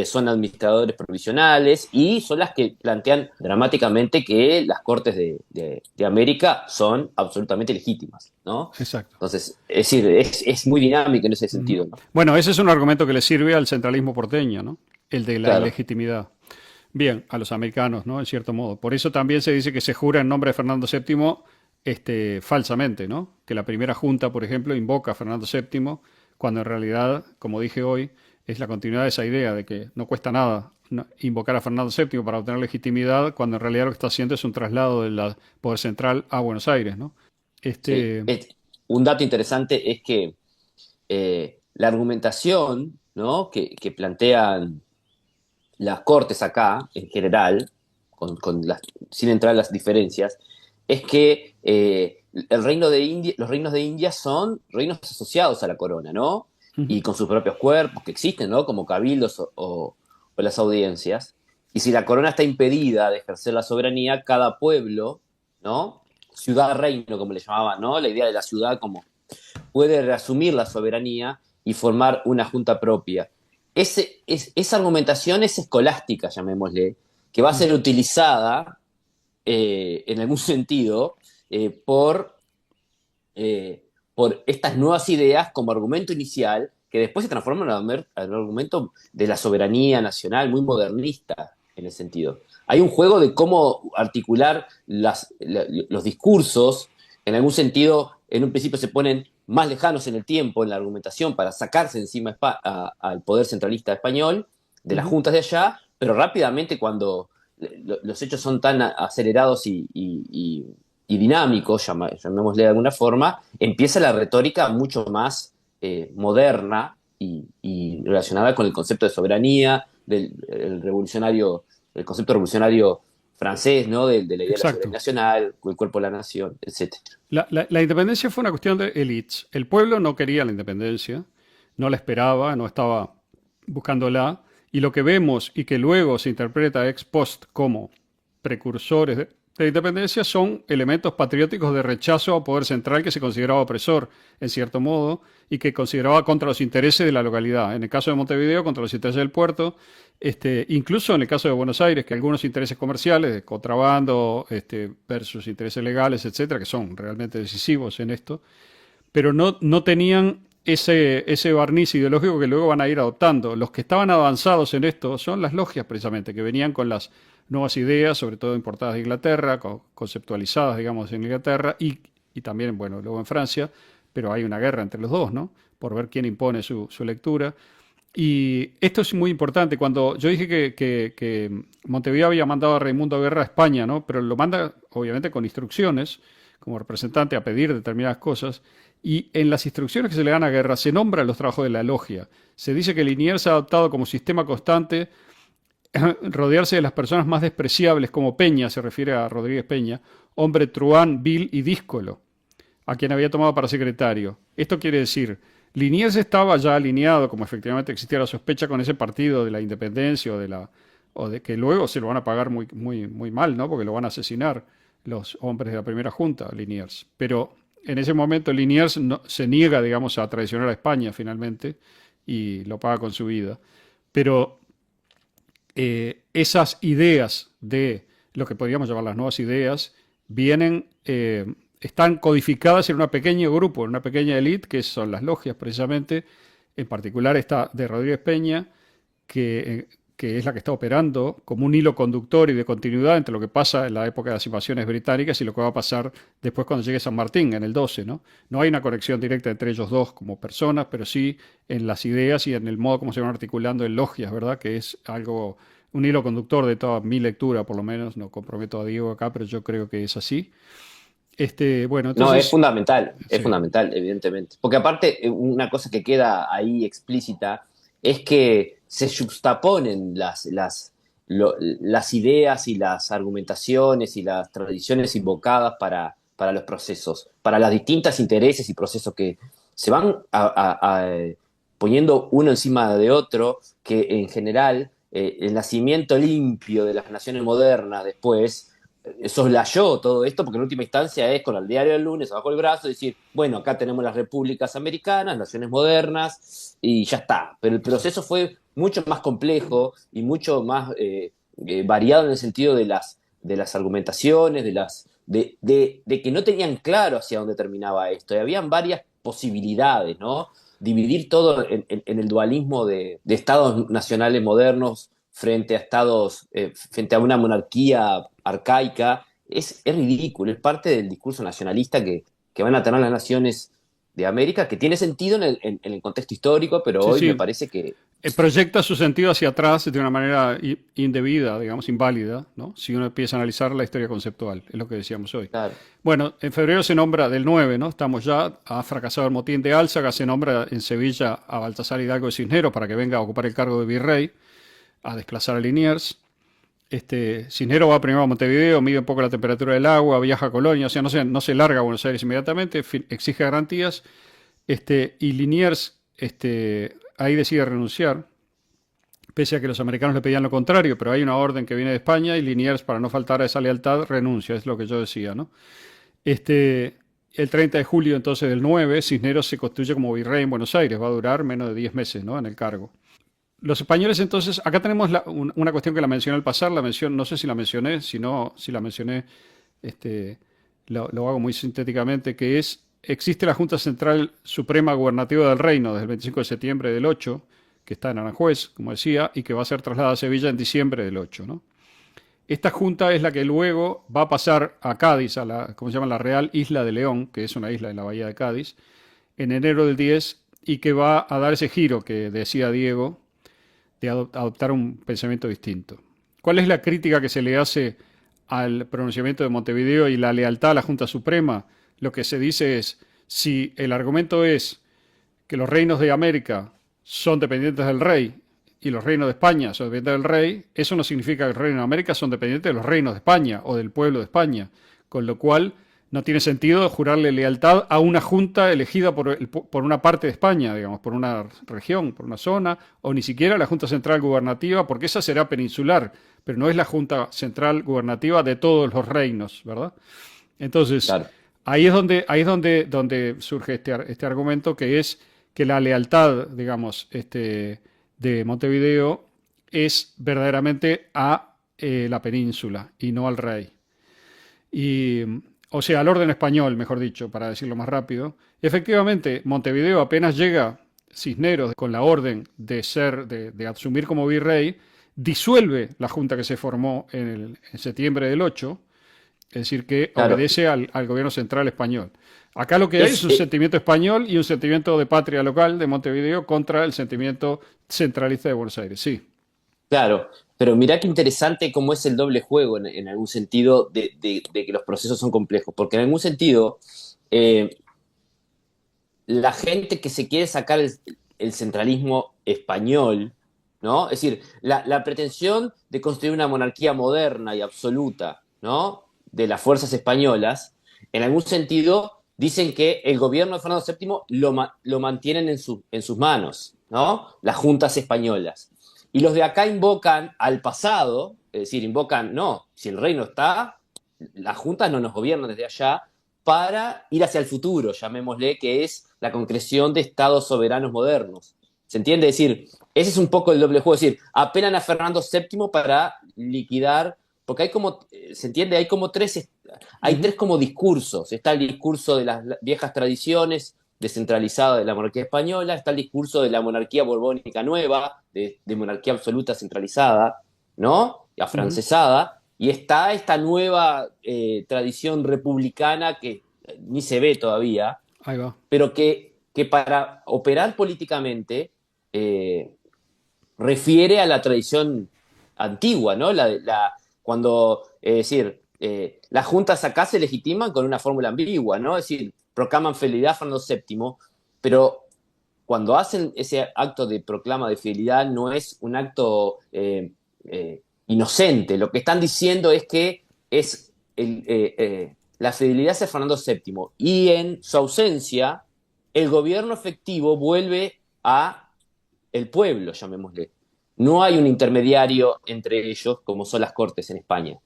son administradores provisionales y son las que plantean dramáticamente que las cortes de América son absolutamente legítimas, ¿no? Exacto. Entonces, es decir, es muy dinámico en ese Ujú. sentido, ¿no? Bueno, ese es un argumento que le sirve al centralismo porteño, ¿no? El de la Claro. ilegitimidad. Bien, a los americanos, ¿no? En cierto modo. Por eso también se dice que se jura en nombre de Fernando VII, falsamente, ¿no? Que la primera junta, por ejemplo, invoca a Fernando VII, cuando en realidad, como dije hoy, es la continuidad de esa idea de que no cuesta nada invocar a Fernando VII para obtener legitimidad, cuando en realidad lo que está haciendo es un traslado del poder central a Buenos Aires, ¿no? Sí. Este, Un dato interesante es que la argumentación, ¿no? que plantean las cortes acá, en general, sin entrar en las diferencias, es que los reinos de India son reinos asociados a la corona, ¿no? ujú, Y con sus propios cuerpos que existen, ¿no? Como cabildos o las audiencias. Y si la corona está impedida de ejercer la soberanía, cada pueblo, ¿no? Ciudad-reino, como le llamaban, ¿no? La idea de la ciudad como puede reasumir la soberanía y formar una junta propia. Esa argumentación es escolástica, llamémosle, que va a ujú. ser utilizada en algún sentido eh, por estas nuevas ideas como argumento inicial que después se transforman en un argumento de la soberanía nacional muy modernista en ese sentido. Hay un juego de cómo articular los discursos, en algún sentido, en un principio se ponen más lejanos en el tiempo en la argumentación para sacarse encima al poder centralista español, de las Ujú. juntas de allá, pero rápidamente cuando los hechos son tan acelerados y dinámicos, llamémosle de alguna forma, empieza la retórica mucho más moderna y relacionada con el concepto de soberanía, el concepto revolucionario francés, ¿no? De la idea de la soberanía Exacto. nacional, el cuerpo de la nación, etc. La independencia fue una cuestión de élites. El pueblo no quería la independencia, no la esperaba, no estaba buscándola, y lo que vemos y que luego se interpreta ex post como precursores de la independencia son elementos patrióticos de rechazo al poder central que se consideraba opresor, en cierto modo, y que consideraba contra los intereses de la localidad. En el caso de Montevideo, contra los intereses del puerto, incluso en el caso de Buenos Aires, que algunos intereses comerciales, de contrabando, versus intereses legales, etcétera, que son realmente decisivos en esto, pero no tenían ese barniz ideológico que luego van a ir adoptando. Los que estaban avanzados en esto son las logias, precisamente, que venían con las nuevas ideas, sobre todo importadas de Inglaterra, conceptualizadas, digamos, en Inglaterra y también, bueno, luego en Francia, pero hay una guerra entre los dos, ¿no? Por ver quién impone su lectura. Y esto es muy importante. Cuando yo dije que Montevideo había mandado a Raimundo Guerra a España, ¿no? Pero lo manda, obviamente, con instrucciones, como representante, a pedir determinadas cosas. Y en las instrucciones que se le dan a Guerra se nombran los trabajos de la logia. Se dice que Liniers ha adoptado como sistema constante rodearse de las personas más despreciables, como Peña, se refiere a Rodríguez Peña, hombre truán, vil y díscolo, a quien había tomado para secretario. Esto quiere decir, Liniers estaba ya alineado, como efectivamente existía la sospecha, con ese partido de la independencia o de que luego se lo van a pagar muy mal, ¿no? Porque lo van a asesinar los hombres de la primera junta, Liniers. Pero en ese momento Liniers se niega, digamos, a traicionar a España finalmente y lo paga con su vida. Pero esas ideas de lo que podríamos llamar las nuevas ideas vienen, están codificadas en un pequeño grupo, en una pequeña élite, que son las logias precisamente, en particular esta de Rodríguez Peña, que es la que está operando como un hilo conductor y de continuidad entre lo que pasa en la época de las invasiones británicas y lo que va a pasar después cuando llegue San Martín, en el 12, ¿no? No hay una conexión directa entre ellos dos como personas, pero sí en las ideas y en el modo como se van articulando en logias, ¿verdad? Que es algo, un hilo conductor de toda mi lectura, por lo menos, no comprometo a Diego acá, pero yo creo que es así. Bueno, No, entonces, es sí. fundamental, evidentemente. Porque aparte, una cosa que queda ahí explícita es que se juxtaponen las ideas y las argumentaciones y las tradiciones invocadas para los procesos, para los distintos intereses y procesos que se van poniendo uno encima de otro, que en general el nacimiento limpio de las naciones modernas después soslayó todo esto, porque en última instancia es con el diario del lunes abajo el brazo, decir, bueno, acá tenemos las repúblicas americanas, naciones modernas, y ya está. Pero el proceso fue mucho más complejo y mucho más variado en el sentido de las argumentaciones, de que no tenían claro hacia dónde terminaba esto. Y habían varias posibilidades, ¿no? Dividir todo en el dualismo de estados nacionales modernos frente a estados, frente a una monarquía arcaica, es ridículo, es parte del discurso nacionalista que van a tener las naciones de América, que tiene sentido en el contexto histórico, pero Sí, hoy me sí. parece que, Proyecta su sentido hacia atrás de una manera indebida, digamos, inválida, ¿no? Si uno empieza a analizar la historia conceptual, es lo que decíamos hoy. claro, Bueno, en febrero se nombra del 9, ¿no? Estamos ya, ha fracasado el motín de Álzaga, se nombra en Sevilla a Baltasar Hidalgo de Cisneros para que venga a ocupar el cargo de virrey, a desplazar a Liniers. Cisneros va primero a Montevideo, mide un poco la temperatura del agua, viaja a Colonia, o sea, no se larga a Buenos Aires inmediatamente, exige garantías, y Liniers ahí decide renunciar, pese a que los americanos le pedían lo contrario, pero hay una orden que viene de España y Liniers, para no faltar a esa lealtad, renuncia, es lo que yo decía, ¿no? El 30 de julio entonces del 9, Cisneros se constituye como virrey en Buenos Aires, va a durar menos de 10 meses, ¿no? En el cargo. Los españoles entonces, acá tenemos una cuestión que la mencioné al pasar, no sé si la mencioné, si no, si la mencioné, este, lo hago muy sintéticamente, que es, existe la Junta Central Suprema Gubernativa del Reino desde el 25 de septiembre del 8, que está en Aranjuez, como decía, y que va a ser trasladada a Sevilla en diciembre del 8, ¿no? Esta junta es la que luego va a pasar a Cádiz, a la, ¿cómo se llama? La Real Isla de León, que es una isla en la bahía de Cádiz, en enero del 10, y que va a dar ese giro que decía Diego, de adoptar un pensamiento distinto. ¿Cuál es la crítica que se le hace al pronunciamiento de Montevideo y la lealtad a la Junta Suprema? Lo que se dice es, si el argumento es que los reinos de América son dependientes del rey y los reinos de España son dependientes del rey, eso no significa que los reinos de América son dependientes de los reinos de España o del pueblo de España, con lo cual no tiene sentido jurarle lealtad a una junta elegida por una parte de España, digamos, por una región, por una zona, o ni siquiera la Junta Central Gubernativa, porque esa será peninsular, pero no es la Junta Central Gubernativa de todos los reinos, ¿verdad? Entonces, claro. donde surge este argumento, que es que la lealtad, digamos, de Montevideo es verdaderamente a la península y no al rey. Y, o sea, al orden español, mejor dicho, para decirlo más rápido. Efectivamente, Montevideo apenas llega Cisneros con la orden de asumir como virrey, disuelve la junta que se formó en septiembre del 8, es decir, que Claro, obedece al gobierno central español. Acá lo que hay es es, un sentimiento español y un sentimiento de patria local de Montevideo contra el sentimiento centralista de Buenos Aires. Sí, claro, pero mirá qué interesante cómo es el doble juego en algún sentido de que los procesos son complejos, porque en algún sentido eh, la gente que se quiere sacar el centralismo español, ¿no? Es decir, la pretensión de construir una monarquía moderna y absoluta, ¿no? De las fuerzas españolas, en algún sentido dicen que el gobierno de Fernando VII lo mantienen en sus manos, ¿no? Las juntas españolas. Y los de acá invocan al pasado, es decir, invocan, no, si el rey no está, las juntas no nos gobiernan desde allá, para ir hacia el futuro, llamémosle, que es la concreción de estados soberanos modernos. ¿Se entiende? Es decir, ese es un poco el doble juego, es decir, apelan a Fernando VII para liquidar, porque hay como, ¿se entiende? Hay tres como discursos. Está el discurso de las viejas tradiciones descentralizada de la monarquía española, está el discurso de la monarquía borbónica nueva, de monarquía absoluta centralizada, ¿no? ujú, Afrancesada, y está esta nueva tradición republicana que ni se ve todavía, ahí va. pero que para operar políticamente eh, refiere a la tradición antigua, ¿no? Cuando, es decir, las juntas acá se legitiman con una fórmula ambigua, ¿no? Es decir, proclaman fidelidad a Fernando VII, pero cuando hacen ese acto de proclama de fidelidad no es un acto inocente. Lo que están diciendo es que es la fidelidad hacia Fernando VII y en su ausencia el gobierno efectivo vuelve a el pueblo, llamémosle. No hay un intermediario entre ellos como son las cortes en España.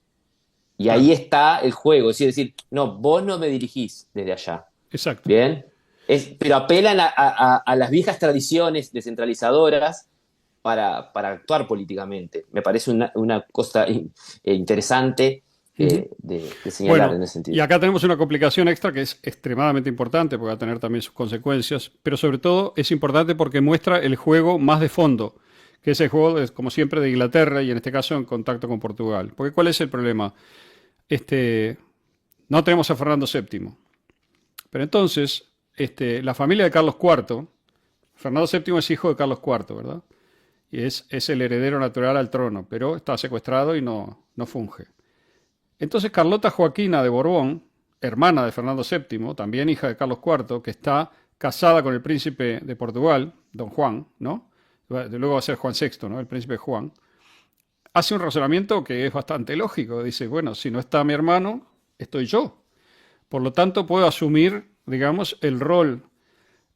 Y Claro, ahí está el juego, es decir, no, vos no me dirigís desde allá, exacto. ¿bien? Pero apelan a las viejas tradiciones descentralizadoras para actuar políticamente. Me parece una cosa interesante Ujú. de señalar Bueno, en ese y sentido. acá tenemos una complicación extra que es extremadamente importante porque va a tener también sus consecuencias, pero sobre todo es importante porque muestra el juego más de fondo, que es el juego, como siempre, de Inglaterra y en este caso en contacto con Portugal. Porque ¿cuál es el problema? Este, no tenemos a Fernando VII, pero entonces la familia de Carlos IV, Fernando VII es hijo de Carlos IV, ¿verdad? Y es el heredero natural al trono, pero está secuestrado y no funge. Entonces Carlota Joaquina de Borbón, hermana de Fernando VII, también hija de Carlos IV, que está casada con el príncipe de Portugal, don Juan, ¿no? Luego va a ser Juan VI, ¿no? El príncipe Juan. Hace un razonamiento que es bastante lógico. Dice, bueno, si no está mi hermano, estoy yo. Por lo tanto, puedo asumir, digamos, el rol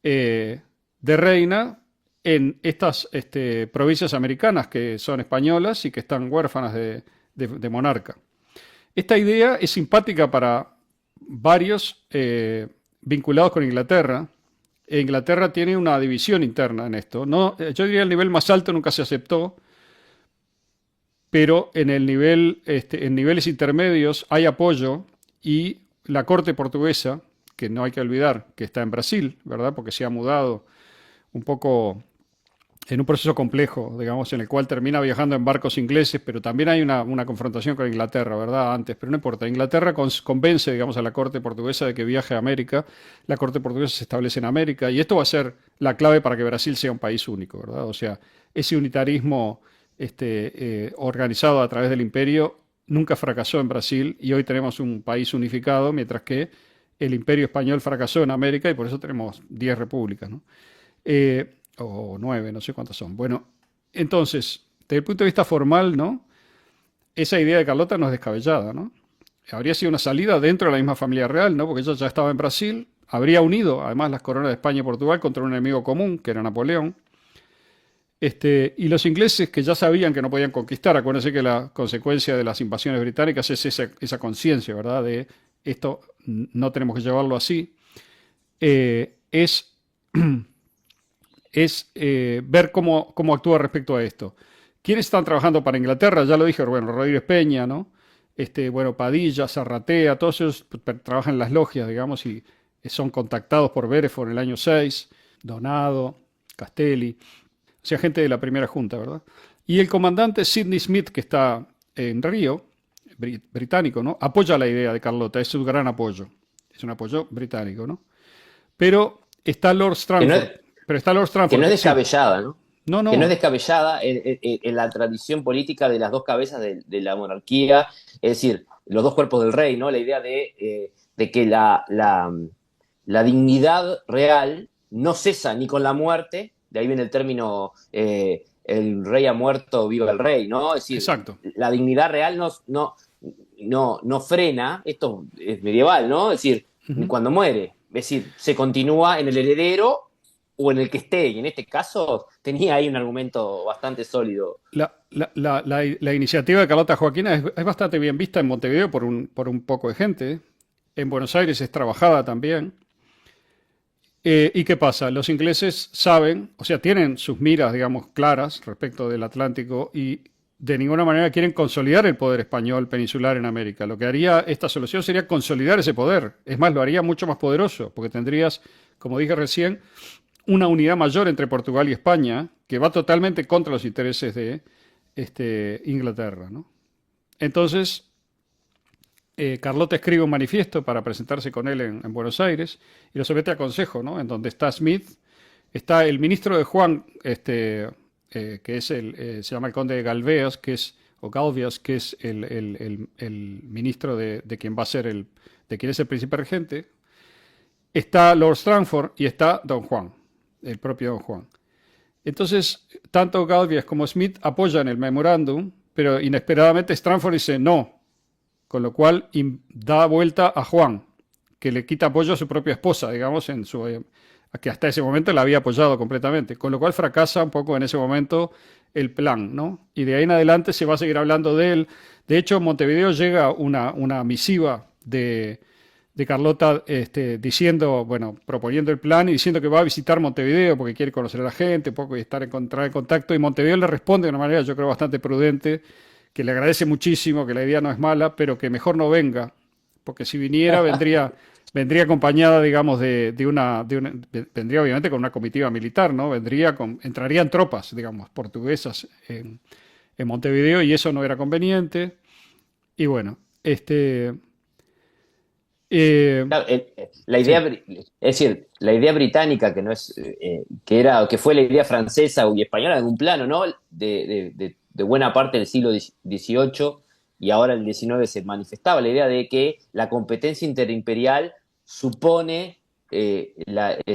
de reina en estas provincias americanas que son españolas y que están huérfanas de monarca. Esta idea es simpática para varios vinculados con Inglaterra. Inglaterra tiene una división interna en esto. No, yo diría el nivel más alto nunca se aceptó, pero en niveles intermedios hay apoyo y la corte portuguesa, que no hay que olvidar que está en Brasil, ¿verdad? Porque se ha mudado un poco en un proceso complejo, digamos, en el cual termina viajando en barcos ingleses, pero también hay una confrontación con Inglaterra, ¿verdad? Antes, pero no importa. Inglaterra convence, digamos, a la corte portuguesa de que viaje a América. La corte portuguesa se establece en América y esto va a ser la clave para que Brasil sea un país único, ¿verdad? O sea, ese unitarismo organizado a través del imperio nunca fracasó en Brasil y hoy tenemos un país unificado, mientras que el imperio español fracasó en América y por eso tenemos 10 repúblicas, ¿no? O 9, no sé cuántas son. Bueno, entonces, desde el punto de vista formal, ¿no? Esa idea de Carlota no es descabellada, ¿no? Habría sido una salida dentro de la misma familia real, ¿no? Porque ella ya estaba en Brasil, habría unido además las coronas de España y Portugal contra un enemigo común, que era Napoleón. Y los ingleses que ya sabían que no podían conquistar, acuérdense que la consecuencia de las invasiones británicas es esa conciencia, ¿verdad? De esto no tenemos que llevarlo así. Es ver cómo actúa respecto a esto. ¿Quiénes están trabajando para Inglaterra? Ya lo dije, bueno, Rodríguez Peña, ¿no? Bueno, Padilla, Zarratea, todos ellos trabajan en las logias, digamos, y son contactados por Bereford en el año 6, Donado, Castelli, o sea, gente de la primera junta, ¿verdad? Y el comandante Sidney Smith, que está en Río, británico, ¿no? Apoya la idea de Carlota, es su gran apoyo. Es un apoyo británico, ¿no? Pero está Lord Que no Stranford. es, Pero está Lord que Stranford, no es sí. descabellada, ¿no? No, Que no es no, descabellada en la tradición política de las dos cabezas de la monarquía, es decir, los dos cuerpos del rey, ¿no? La idea de que la dignidad real no cesa ni con la muerte, de ahí viene el término el rey ha muerto, viva el rey, ¿no? Es decir, exacto. la dignidad real no frena, esto es medieval, ¿no? Es decir, ni Ujú. cuando muere, es decir, se continúa en el heredero o en el que esté, y en este caso tenía ahí un argumento bastante sólido. La iniciativa de Carlota Joaquina es bastante bien vista en Montevideo por un poco de gente. En Buenos Aires es trabajada también. ¿Y qué pasa? Los ingleses saben, o sea, tienen sus miras, digamos, claras respecto del Atlántico y de ninguna manera quieren consolidar el poder español peninsular en América. Lo que haría esta solución sería consolidar ese poder. Es más, lo haría mucho más poderoso, porque tendrías, como dije recién, una unidad mayor entre Portugal y España que va totalmente contra los intereses de Inglaterra, ¿no? Entonces, Carlota escribe un manifiesto para presentarse con él en Buenos Aires y lo somete a consejo, ¿no? En donde está Smith, está el ministro de Juan, que es se llama el conde de Galveas, que es, o Galvias, que es el ministro de quien va a ser de quien es el príncipe regente. Está Lord Stranford y está Don Juan, el propio Don Juan. Entonces, tanto Galvias como Smith apoyan el memorándum, pero inesperadamente Stranford dice no, con lo cual da vuelta a Juan, que le quita apoyo a su propia esposa, digamos, que hasta ese momento la había apoyado completamente, con lo cual fracasa un poco en ese momento el plan, ¿no? Y de ahí en adelante se va a seguir hablando de él. De hecho, en Montevideo llega una misiva de Carlota diciendo, bueno, proponiendo el plan y diciendo que va a visitar Montevideo porque quiere conocer a la gente, un poco y entrar en contacto. Y Montevideo le responde de una manera, yo creo, bastante prudente, que le agradece muchísimo, que la idea no es mala, pero que mejor no venga, porque si viniera, vendría acompañada, digamos, vendría obviamente con una comitiva militar, ¿no? Entrarían tropas, digamos, portuguesas en Montevideo y eso no era conveniente. Y bueno, eh, Claro, la idea, sí, es decir, la idea británica, que no es, que era, que fue la idea francesa y española en un plano, ¿no? De buena parte del siglo XVIII y ahora el XIX se manifestaba la idea de que la competencia interimperial supone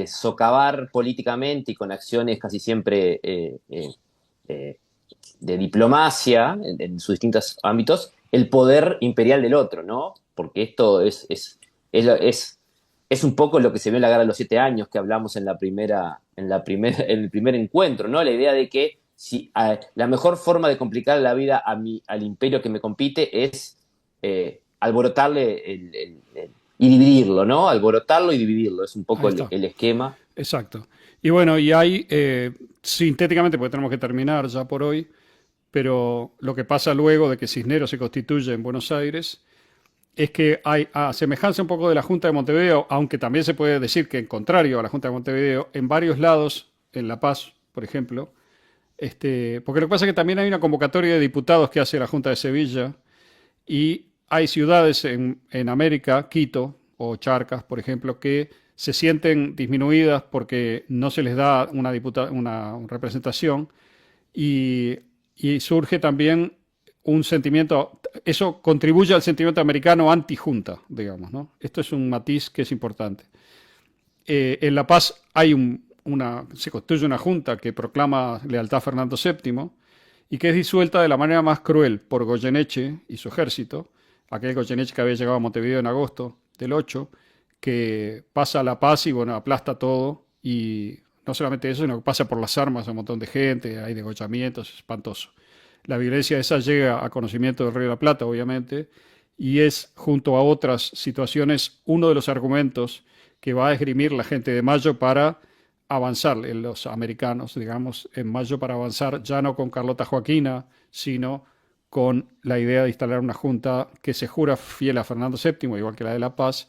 socavar políticamente y con acciones casi siempre eh, de diplomacia en sus distintos ámbitos el poder imperial del otro, ¿no? Porque esto es, es, es un poco lo que se vio en la Guerra de los Siete Años que hablamos en el primer encuentro, ¿no? La idea de que la mejor forma de complicar la vida al imperio que me compite es alborotarle y dividirlo, ¿no? Alborotarlo y dividirlo, es un ahí poco está, el esquema. exacto. Y bueno, y hay, sintéticamente, porque tenemos que terminar ya por hoy, pero lo que pasa luego de que Cisneros se constituye en Buenos Aires es que hay, a semejanza un poco de la Junta de Montevideo, aunque también se puede decir que en contrario a la Junta de Montevideo, en varios lados, en La Paz, por ejemplo, porque lo que pasa es que también hay una convocatoria de diputados que hace la Junta de Sevilla y hay ciudades en América, Quito o Charcas, por ejemplo, que se sienten disminuidas porque no se les da una representación y, y surge también un sentimiento, eso contribuye al sentimiento americano anti-junta, digamos, ¿no? Esto es un matiz que es importante. En La Paz se construye una junta que proclama lealtad a Fernando VII y que es disuelta de la manera más cruel por Goyeneche y su ejército, aquel Goyeneche que había llegado a Montevideo en agosto del 8, que pasa a La Paz y bueno, aplasta todo y no solamente eso, sino que pasa por las armas a un montón de gente, hay degollamientos, es espantoso. La violencia esa llega a conocimiento del Río de la Plata, obviamente, y es, junto a otras situaciones, uno de los argumentos que va a esgrimir la gente de Mayo para avanzar, los americanos, digamos, en Mayo para avanzar ya no con Carlota Joaquina, sino con la idea de instalar una junta que se jura fiel a Fernando VII, igual que la de La Paz,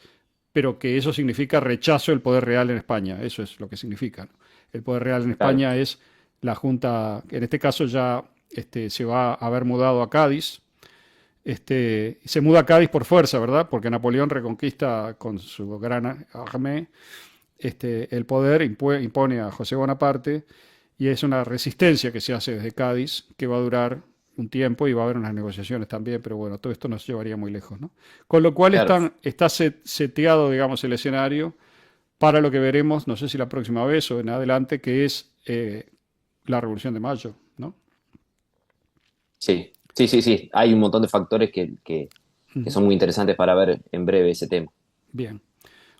pero que eso significa rechazo del poder real en España. Eso es lo que significa, ¿no? El poder real en Claro, España es la junta, en este caso ya se va a haber mudado a Cádiz. Se muda a Cádiz por fuerza, ¿verdad? Porque Napoleón reconquista con su gran armée el poder, impone a José Bonaparte y es una resistencia que se hace desde Cádiz que va a durar un tiempo y va a haber unas negociaciones también, pero bueno, todo esto nos llevaría muy lejos, ¿no? Con lo cual claro. está seteado, digamos, el escenario para lo que veremos, no sé si la próxima vez o en adelante, que es la Revolución de Mayo, ¿no? Sí, sí, sí, sí. Hay un montón de factores que son muy interesantes para ver en breve ese tema. Bien,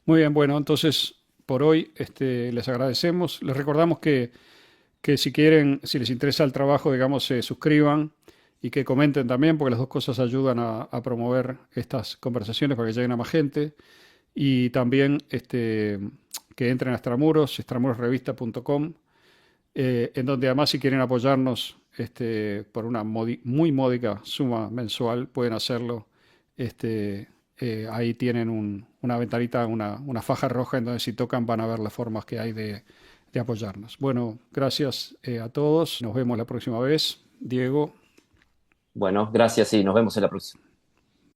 muy bien, bueno, entonces por hoy les agradecemos, les recordamos que si quieren, si les interesa el trabajo, digamos, se suscriban y que comenten también, porque las dos cosas ayudan a promover estas conversaciones para que lleguen a más gente. Y también que entren a Extramuros, extramurosrevista.com, en donde además si quieren apoyarnos por una muy módica suma mensual, pueden hacerlo. Ahí tienen una ventanita, una faja roja en donde si tocan van a ver las formas que hay de apoyarnos. Bueno, gracias a todos. Nos vemos la próxima vez. Diego. Bueno, gracias y nos vemos en la próxima.